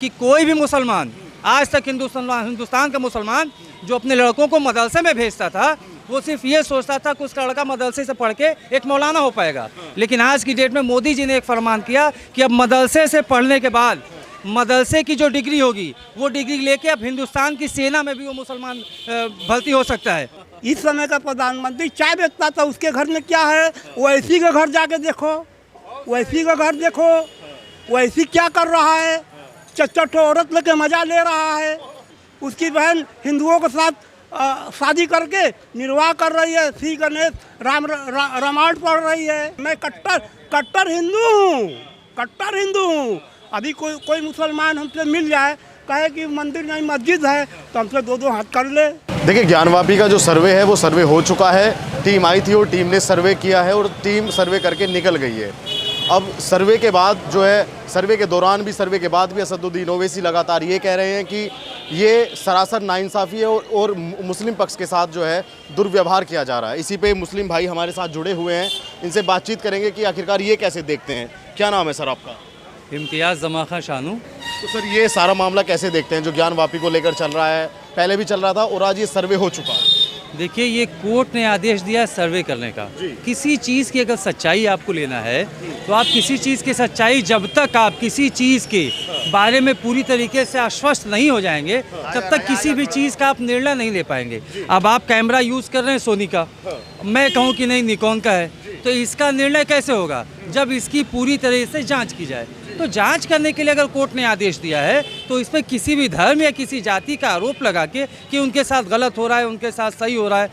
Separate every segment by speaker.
Speaker 1: कि कोई भी मुसलमान आज तक हिंदुस्तान का मुसलमान जो अपने लड़कों को मदरसे में भेजता था, वो सिर्फ ये सोचता था कि उसका लड़का मदरसे से पढ़ के एक मौलाना हो पाएगा। लेकिन आज की डेट में मोदी जी ने एक फरमान किया कि अब मदरसे से पढ़ने के बाद मदरसे की जो डिग्री होगी वो डिग्री लेके अब हिंदुस्तान की सेना में भी वो मुसलमान भर्ती हो सकता है।
Speaker 2: इस समय का प्रधानमंत्री चाय बेचता था, उसके घर में क्या है वैसी का घर जाके देखो, वैसी का घर देखो, वैसी क्या कर रहा है, चच्चट औरत लेके मजा ले रहा है। उसकी बहन हिंदुओं के साथ शादी करके निर्वाह कर रही है, श्री गणेश रामायण पढ़ रही है। मैं कट्टर हिंदू हूँ, कट्टर हिंदू हूँ। अभी कोई मुसलमान हमसे मिल जाए, कहे कि मंदिर नहीं मस्जिद है, तो हमसे दो हाथ कर ले।
Speaker 3: देखिए, ज्ञानवापी का जो सर्वे है वो सर्वे हो चुका है। टीम आई थी और टीम ने सर्वे किया है और टीम सर्वे करके निकल गई है। अब सर्वे के बाद जो है, सर्वे के दौरान भी सर्वे के बाद भी असदुद्दीन ओवैसी लगातार ये कह रहे हैं कि ये सरासर नाइंसाफ़ी है और मुस्लिम पक्ष के साथ जो है दुर्व्यवहार किया जा रहा है। इसी पे मुस्लिम भाई हमारे साथ जुड़े हुए हैं, इनसे बातचीत करेंगे कि आखिरकार ये कैसे देखते हैं। क्या नाम है सर आपका?
Speaker 1: इम्तियाज़ जमा खां शानू।
Speaker 3: तो सर, ये सारा मामला कैसे देखते हैं जो ज्ञानवापी को लेकर चल रहा है? पहले भी चल रहा था और आज ये सर्वे हो चुका है।
Speaker 1: देखिए, ये कोर्ट ने आदेश दिया है सर्वे करने का। किसी चीज़ की अगर सच्चाई आपको लेना है तो आप किसी चीज़ की सच्चाई, जब तक आप किसी चीज़ के बारे में पूरी तरीके से आश्वस्त नहीं हो जाएंगे तब तक किसी भी चीज़ का आप निर्णय नहीं ले पाएंगे। अब आप कैमरा यूज़ कर रहे हैं सोनी का, मैं कहूँ कि नहीं निकॉन का है, तो इसका निर्णय कैसे होगा जब इसकी पूरी तरह से जाँच की जाए। तो जांच करने के लिए अगर कोर्ट ने आदेश दिया है तो इस पर किसी भी धर्म या किसी जाति का आरोप लगा के कि उनके साथ गलत हो रहा है, उनके साथ सही हो रहा है,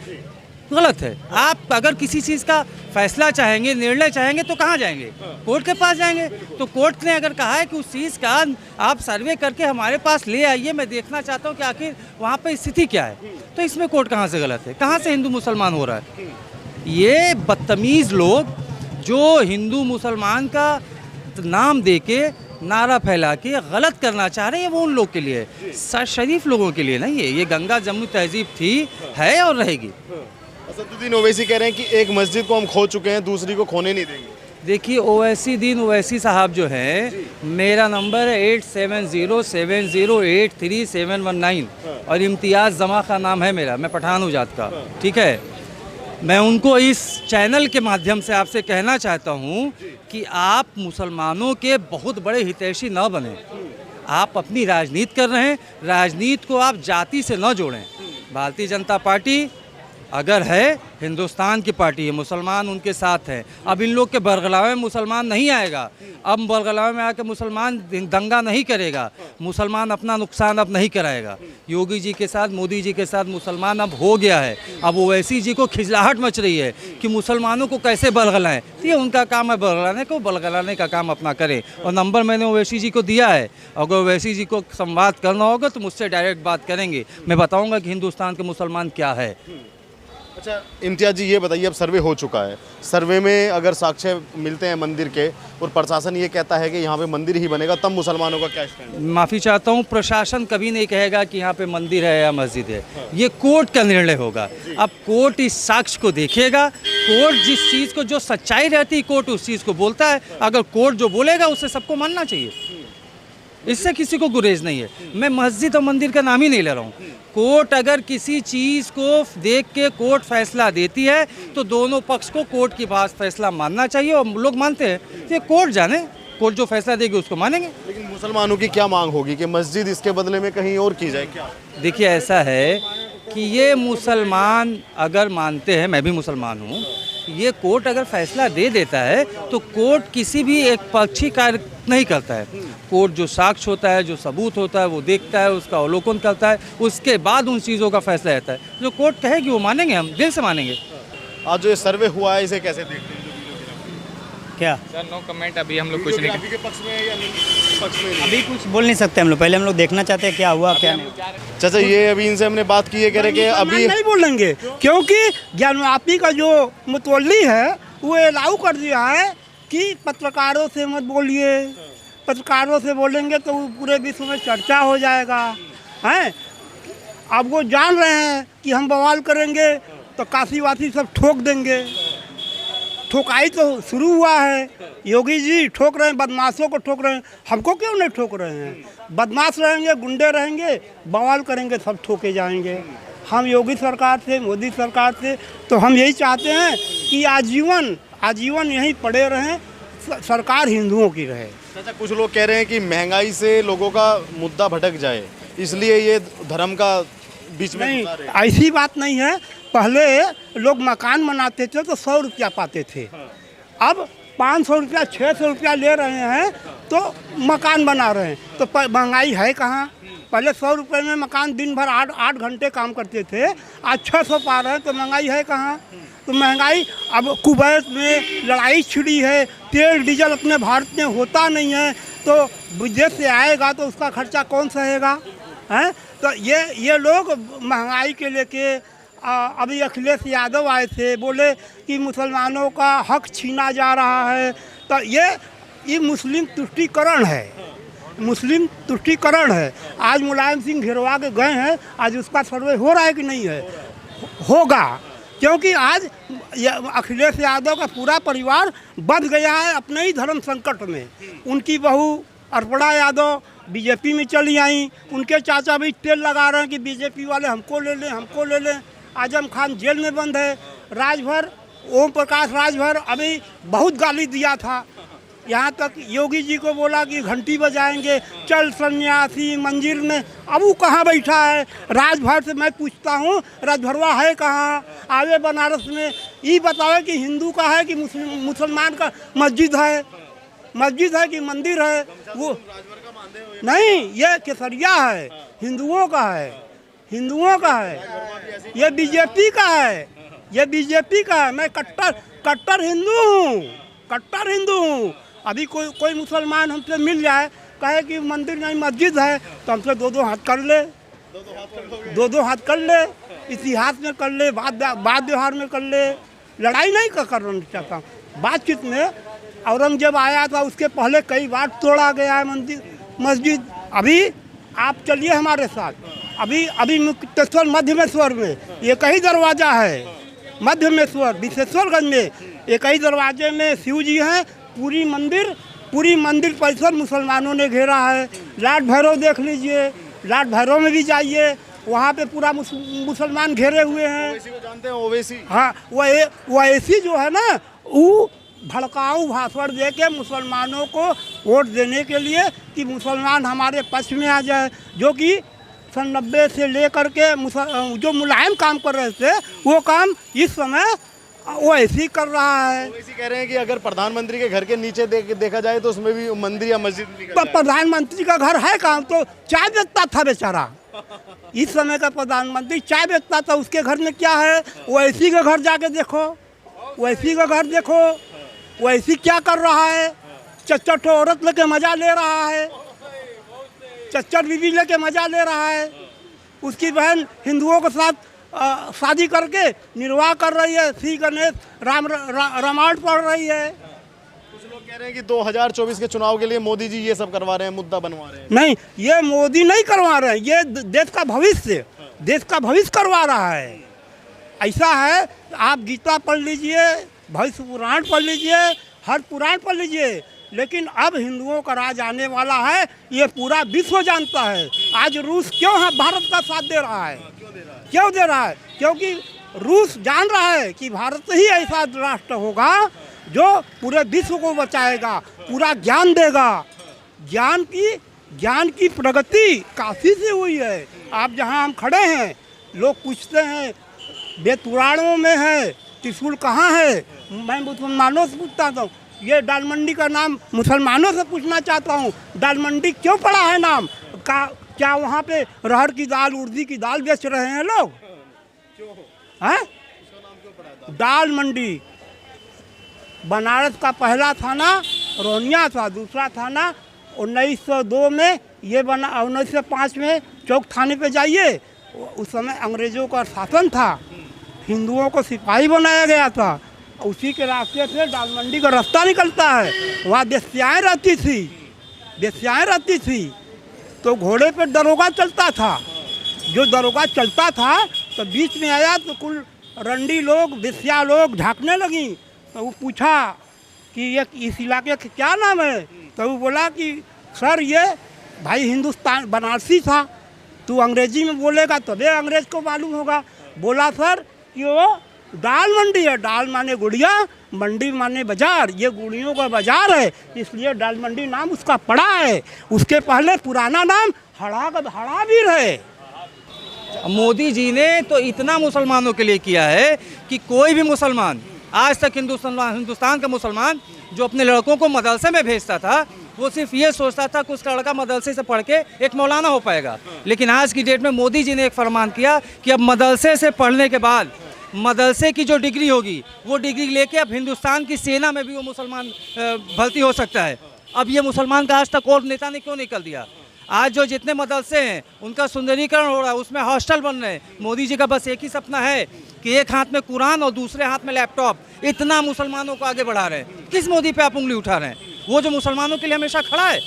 Speaker 1: गलत है। आप अगर किसी चीज़ का फैसला चाहेंगे, निर्णय चाहेंगे तो कहाँ जाएंगे? कोर्ट के पास जाएंगे। तो कोर्ट ने अगर कहा है कि उस चीज़ का आप सर्वे करके हमारे पास ले आइए, मैं देखना चाहता हूँ कि आखिर वहाँ पर स्थिति क्या है, तो इसमें कोर्ट कहाँ से गलत है? कहाँ से हिंदू मुसलमान हो रहा है? ये बदतमीज़ लोग जो हिंदू मुसलमान का नाम देके नारा फैला के गलत करना चाह रहे हैं, वो उन लोग के लिए है, शरीफ लोगों के लिए नहीं है। ये गंगा जमुनी तहजीब थी, है और रहेगी।
Speaker 3: असदुद्दीन ओवैसी कह रहे हैं कि एक मस्जिद को हम खो चुके हैं, दूसरी को खोने नहीं देंगे।
Speaker 1: देखिए, ओवैसी साहब जो हैं, मेरा नंबर है 8707083719 और इम्तियाज़ जमा का नाम है मेरा, मैं पठान हूँ जात का, ठीक है। मैं उनको इस चैनल के माध्यम से आपसे कहना चाहता हूं कि आप मुसलमानों के बहुत बड़े हितैषी न बने। आप अपनी राजनीति कर रहे हैं, राजनीति को आप जाति से न जोड़ें। भारतीय जनता पार्टी अगर है, हिंदुस्तान की पार्टी है, मुसलमान उनके साथ हैं। अब इन लोग के बरगलावे में मुसलमान नहीं आएगा, अब बरगलावे में आकर मुसलमान दंगा नहीं करेगा, मुसलमान अपना नुकसान अब नहीं कराएगा। योगी जी के साथ, मोदी जी के साथ मुसलमान अब हो गया है। अब ओवैसी जी को खिजलाहट मच रही है कि मुसलमानों को कैसे बरगलाएं। तो ये उनका काम है बरगलाने को, बरगलाने का काम अपना करें। और नंबर मैंने ओवैसी जी को दिया है, अगर ओवैसी जी को संवाद करना होगा तो मुझसे डायरेक्ट बात करेंगे, मैं बताऊँगा कि हिंदुस्तान के मुसलमान क्या है।
Speaker 3: अच्छा इम्तियाज़ जी, ये बताइए, अब सर्वे हो चुका है, सर्वे में अगर साक्ष्य मिलते हैं मंदिर के और प्रशासन ये कहता है कि यहाँ पे मंदिर ही बनेगा, तब मुसलमानों का क्या स्टैंड?
Speaker 1: माफ़ी चाहता हूँ, प्रशासन कभी नहीं कहेगा कि यहाँ पे मंदिर है या मस्जिद है। ये कोर्ट का निर्णय होगा। अब कोर्ट इस साक्ष्य को देखेगा, कोर्ट जिस चीज़ को, जो सच्चाई रहती है, कोर्ट उस चीज़ को बोलता है। अगर कोर्ट जो बोलेगा उससे सबको मानना चाहिए, इससे किसी को गुरेज नहीं है। मैं मस्जिद और मंदिर का नाम ही नहीं ले रहा हूँ। कोर्ट अगर किसी चीज़ को देख के कोर्ट फैसला देती है तो दोनों पक्ष को कोर्ट की बात फैसला मानना चाहिए, और लोग मानते हैं तो कोर्ट जाने, कोर्ट जो फैसला देगी उसको मानेंगे।
Speaker 3: लेकिन मुसलमानों की क्या मांग होगी कि मस्जिद इसके बदले में कहीं और की जाए क्या?
Speaker 1: देखिए, ऐसा है कि ये मुसलमान अगर मानते हैं, मैं भी मुसलमान हूँ, ये कोर्ट अगर फैसला दे देता है तो कोर्ट किसी भी एक पक्षी कार्य नहीं करता है। कोर्ट जो साक्ष्य होता है, जो सबूत होता है, वो देखता है, उसका अवलोकन करता है, उसके बाद उन चीज़ों का फैसला रहता है। जो कोर्ट कहेगी वो मानेंगे, हम दिल से मानेंगे।
Speaker 3: आज जो ये सर्वे हुआ है, इसे कैसे देखते हैं?
Speaker 4: क्या
Speaker 5: सर, नो कमेंट, अभी हम लोग कुछ नहीं,
Speaker 3: के पक्ष में है या पक्ष में?
Speaker 4: अभी कुछ बोल नहीं सकते हम लोग, पहले हम लोग देखना चाहते हैं क्या हुआ क्या नहीं।
Speaker 3: चाचा, ये अभी इनसे हमने बात की है, कह रहे कि अभी
Speaker 2: नहीं बोलेंगे, क्योंकि ज्ञानवापी का जो मुतवल्ली है वो अलाउ कर दिया है कि पत्रकारों से मत बोलिए, पत्रकारों से बोलेंगे तो पूरे विश्व में चर्चा हो जाएगा, हैं। अब वो जान रहे हैं कि हम बवाल करेंगे तो काशीवासी सब ठोक ठोकाई तो शुरू हुआ है। योगी जी ठोक रहे हैं, बदमाशों को ठोक रहे हैं, हमको क्यों नहीं ठोक रहे हैं? बदमाश रहेंगे, गुंडे रहेंगे, बवाल करेंगे, सब ठोके जाएंगे। हम योगी सरकार से, मोदी सरकार से तो हम यही चाहते हैं कि आजीवन यहीं पड़े रहें, सरकार हिंदुओं की रहे।
Speaker 3: अच्छा, कुछ लोग कह रहे हैं कि महंगाई से लोगों का मुद्दा भटक जाए, इसलिए ये धर्म का बीच में
Speaker 2: नहीं, ऐसी बात नहीं है। पहले लोग मकान बनाते थे तो 100 रुपया पाते थे, अब 500 रुपया 600 रुपया ले रहे हैं तो मकान बना रहे हैं। तो महंगाई है कहाँ? पहले 100 रुपये में मकान दिन भर 8 घंटे काम करते थे, आज 600 पा रहे हैं, तो महंगाई है कहाँ? तो महंगाई अब कुवैत में लड़ाई छिड़ी है, तेल डीजल अपने भारत में होता नहीं है, तो विदेश से आएगा तो उसका खर्चा कौन सहेगा? हैं? तो ये लोग महंगाई के लेके अभी अखिलेश यादव आए थे, बोले कि मुसलमानों का हक छीना जा रहा है। तो ये मुस्लिम तुष्टीकरण है, मुस्लिम तुष्टीकरण है। आज मुलायम सिंह घेरवा के गए हैं, आज उसका सर्वे हो रहा है कि नहीं है? होगा, क्योंकि आज अखिलेश यादव का पूरा परिवार बंध गया है अपने ही धर्म संकट में। उनकी बहू अर्पणा यादव बीजेपी में चली आई, उनके चाचा भी तेल लगा रहे हैं कि बीजेपी वाले हमको ले लें, हमको ले लें। आजम खान जेल में बंद है, राजभर ओम प्रकाश राजभर अभी बहुत गाली दिया था, यहाँ तक योगी जी को बोला कि घंटी बजाएंगे, चल सन्यासी मंदिर में। अब वो कहाँ बैठा है? राजभर से मैं पूछता हूँ, राजभरवा है कहाँ? आवे बनारस में, ये बतावे कि हिंदू का है कि मुसलमान का मस्जिद है? मस्जिद है कि मंदिर है? वो नहीं, ये केसरिया है, हिंदुओं का है, हिंदुओं का है, ये बीजेपी का है, ये बीजेपी का है। मैं कट्टर हिंदू हूँ, कट्टर हिंदू हूँ। अभी कोई मुसलमान हमसे मिल जाए, कहे कि मंदिर नहीं मस्जिद है, तो हमसे दो हाथ कर ले, दो हाथ कर ले, इतिहास में कर ले, बात व्यवहार में कर ले। लड़ाई नहीं करना चाहता हूँ, बातचीत में। औरंगजेब आया था, उसके पहले कई बार तोड़ा गया है मंदिर मस्जिद। अभी आप चलिए हमारे साथ, अभी मुक्तेश्वर मध्यमेश्वर में एक ही दरवाज़ा है, मध्यमेश्वर विश्वेश्वरगंज में एक ही दरवाजे में शिव जी हैं। पूरी मंदिर परिसर मुसलमानों ने घेरा है। लाट भैरव देख लीजिए, लाट भैरव में भी जाइए, वहाँ पे पूरा मुसलमान घेरे हुए हैं।
Speaker 3: ओवैसी को जानते हैं? ओवैसी,
Speaker 2: हाँ, ओवैसी जो है ना, वो भड़काऊ भाषण दे के मुसलमानों को वोट देने के लिए कि मुसलमान हमारे पक्ष में आ जाए, जो कि सन 90 से लेकर के जो मुलायम काम कर रहे थे वो काम इस समय वो ऐसे ही कर रहा है।
Speaker 3: ओवैसी कह रहे हैं कि अगर प्रधानमंत्री के घर के नीचे देखा जाए तो उसमें भी मंदिर या मस्जिद।
Speaker 2: तो प्रधानमंत्री का घर है कहाँ? तो चाय बेचता था बेचारा, इस समय का प्रधानमंत्री चाय बेचता था, उसके घर में क्या है? ओवैसी के घर जाके देखो, ओवैसी का घर देखो, ओवैसी क्या कर रहा है? चच्चर औरत लेके मजा ले रहा है, चच्चर बीबी लेके मजा ले रहा है। उसकी बहन हिंदुओं के साथ शादी करके निर्वाह कर रही है, श्री गणेश रामायण पढ़ रही है।
Speaker 3: कुछ लोग कह रहे हैं कि 2024 के चुनाव के लिए मोदी जी ये सब करवा रहे हैं, मुद्दा बनवा रहे हैं।
Speaker 2: नहीं, ये मोदी नहीं करवा रहे हैं, ये देश का भविष्य करवा रहा है। ऐसा है, आप गीता पढ़ लीजिए, भविष्य पुराण पढ़ लीजिए, हर पुराण पढ़ लीजिए, लेकिन अब हिंदुओं का राज आने वाला है, ये पूरा विश्व जानता है। आज रूस क्यों भारत का साथ दे रहा है? क्यों दे रहा है? क्योंकि रूस जान रहा है कि भारत ही ऐसा राष्ट्र होगा जो पूरे विश्व को बचाएगा, पूरा ज्ञान देगा। ज्ञान की प्रगति काशी से हुई है। आप जहाँ हम खड़े हैं, लोग पूछते हैं वेद पुराणों में है, त्रिशूल कहाँ है? मैं मुसलमानों से पूछता हूँ, ये दाल मंडी का नाम मुसलमानों से पूछना चाहता हूँ, दाल मंडी क्यों पड़ा है नाम? क्या वहाँ पे अरहर की दाल, उड़दी की दाल बेच रहे हैं लोग? हैं? दाल मंडी बनारस का पहला थाना रोहनिया था, दूसरा थाना 1902 में ये बना, 1905 में चौक थाने पे जाइए, उस समय अंग्रेज़ों का शासन था, हिंदुओं को सिपाही बनाया गया था। उसी के रास्ते से दाल मंडी का रास्ता निकलता है, वहाँ वेश्याएँ रहती थी, तो घोड़े पे दरोगा चलता था। जो दरोगा चलता था तो बीच में आया तो कुल रंडी लोग, वेश्या लोग झाँकने लगी, तो वो पूछा कि ये इस इलाके का क्या नाम है, तो वो बोला कि सर ये भाई हिंदुस्तान बनारसी था। तू अंग्रेजी में बोलेगा तबे अंग्रेज को मालूम होगा। बोला सर कि वो दाल मंडी है, दाल माने गुड़िया, मंडी माने बाजार, ये गुड़ियों का बाजार है, इसलिए दाल मंडी नाम उसका पड़ा है। उसके पहले पुराना नाम हड़ावीर है।
Speaker 1: मोदी जी ने तो इतना मुसलमानों के लिए किया है कि कोई भी मुसलमान आज तक हिंदुस्तान का मुसलमान जो अपने लड़कों को मदरसे में भेजता था, वो सिर्फ ये सोचता था कि उसका लड़का मदरसे से पढ़ के एक मौलाना हो पाएगा। लेकिन आज की डेट में मोदी जी ने एक फरमान किया कि अब मदरसे से पढ़ने के बाद मदरसे की जो डिग्री होगी वो डिग्री लेके अब हिंदुस्तान की सेना में भी वो मुसलमान भर्ती हो सकता है। अब ये मुसलमान का आज तक और नेता ने क्यों निकल दिया? आज जो जितने मदरसे हैं उनका सुंदरीकरण हो रहा है, उसमें हॉस्टल बन रहे हैं। मोदी जी का बस एक ही सपना है कि एक हाथ में कुरान और दूसरे हाथ में लैपटॉप, इतना मुसलमानों को आगे बढ़ा रहे हैं। किस मोदी पे आप उंगली उठा रहे हैं? वो जो मुसलमानों के लिए हमेशा खड़ा है,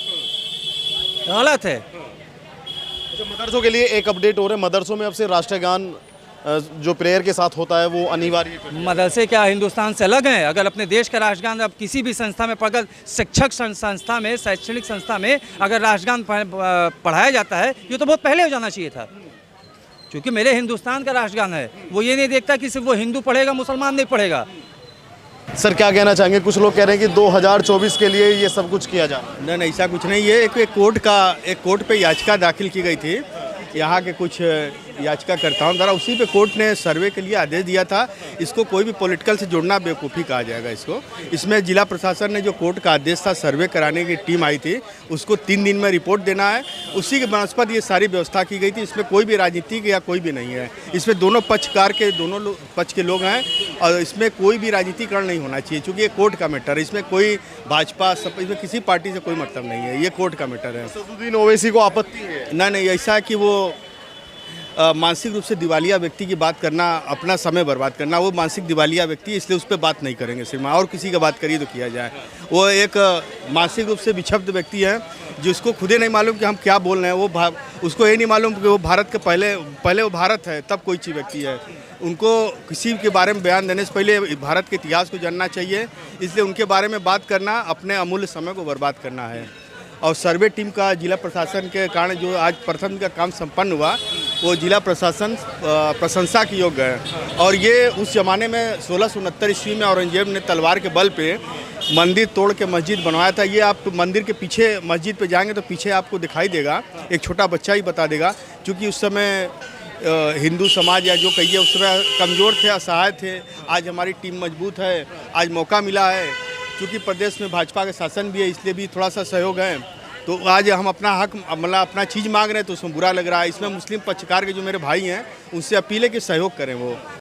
Speaker 1: गलत है।
Speaker 3: अच्छा, मदरसों के लिए एक अपडेट हो रहा है, मदरसों में अब से राष्ट्रीय गान जो प्रेयर के साथ होता है वो अनिवार्य है।
Speaker 1: मदरसे क्या हिंदुस्तान से अलग हैं? अगर अपने देश का राष्ट्रगान अब किसी भी संस्था में पढ़कर, शिक्षक संस्था में, शैक्षणिक संस्था में अगर राष्ट्रगान पढ़ाया जाता है, ये तो बहुत पहले हो जाना चाहिए था। क्योंकि मेरे हिंदुस्तान का राष्ट्रगान है, वो ये नहीं देखता कि सिर्फ वो हिंदू पढ़ेगा, मुसलमान नहीं पढ़ेगा।
Speaker 3: सर क्या कहना चाहेंगे? कुछ लोग कह रहे हैं कि 2024 के लिए ये सब कुछ किया जा रहा है।
Speaker 6: नहीं, ऐसा कुछ नहीं। ये एक कोर्ट पे याचिका दाखिल की गई थी, यहाँ के कुछ याचिकाकर्ताओं द्वारा। उसी पे कोर्ट ने सर्वे के लिए आदेश दिया था। इसको कोई भी पॉलिटिकल से जोड़ना बेवकूफ़ी कहा जाएगा इसको। इसमें जिला प्रशासन ने जो कोर्ट का आदेश था, सर्वे कराने की टीम आई थी, उसको 3 दिन में रिपोर्ट देना है। उसी के बनस्पत ये सारी व्यवस्था की गई थी। इसमें कोई भी राजनीतिक या कोई भी नहीं है। इसमें दोनों पक्षकार के दोनों पक्ष के लोग हैं और इसमें कोई भी राजनीतिकरण नहीं होना चाहिए, क्योंकि ये कोर्ट का मैटर है। इसमें कोई भाजपा इसमें किसी पार्टी से कोई मतलब नहीं है, ये कोर्ट का मैटर है।
Speaker 3: असदुद्दीन ओवैसी को आपत्ति है?
Speaker 6: नहीं, ऐसा है कि वो मानसिक रूप से दिवालिया व्यक्ति की बात करना, अपना समय बर्बाद करना, वो मानसिक दिवालिया व्यक्ति, इसलिए उस पर बात नहीं करेंगे। सिर्फ और किसी का बात करिए तो किया जाए। वो एक मानसिक रूप से विक्षिप्त व्यक्ति है जिसको खुदे नहीं मालूम कि हम क्या बोल रहे हैं। वो उसको ये नहीं मालूम कि वो भारत के पहले वो भारत है तब कोई चीज़ व्यक्ति है। उनको किसी के बारे में बयान देने से पहले भारत के इतिहास को जानना चाहिए। इसलिए उनके बारे में बात करना अपने अमूल्य समय को बर्बाद करना है। और सर्वे टीम का जिला प्रशासन के कारण जो आज प्रथम का काम संपन्न हुआ, वो जिला प्रशासन प्रशंसा की योग्य है। और ये उस ज़माने में 1669 ईस्वी में औरंगजेब ने तलवार के बल पे मंदिर तोड़ के मस्जिद बनवाया था। ये आप मंदिर के पीछे मस्जिद पे जाएंगे तो पीछे आपको दिखाई देगा, एक छोटा बच्चा ही बता देगा। क्योंकि उस समय हिंदू समाज या जो कहिए उस समय कमज़ोर थे, असहाय थे। आज हमारी टीम मजबूत है, आज मौका मिला है। क्योंकि प्रदेश में भाजपा का शासन भी है, इसलिए भी थोड़ा सा सहयोग है। तो आज हम अपना हक, मतलब अपना चीज़ मांग रहे हैं तो उसमें बुरा लग रहा है। इसमें मुस्लिम पक्षकार के जो मेरे भाई हैं उनसे अपील है कि सहयोग करें वो।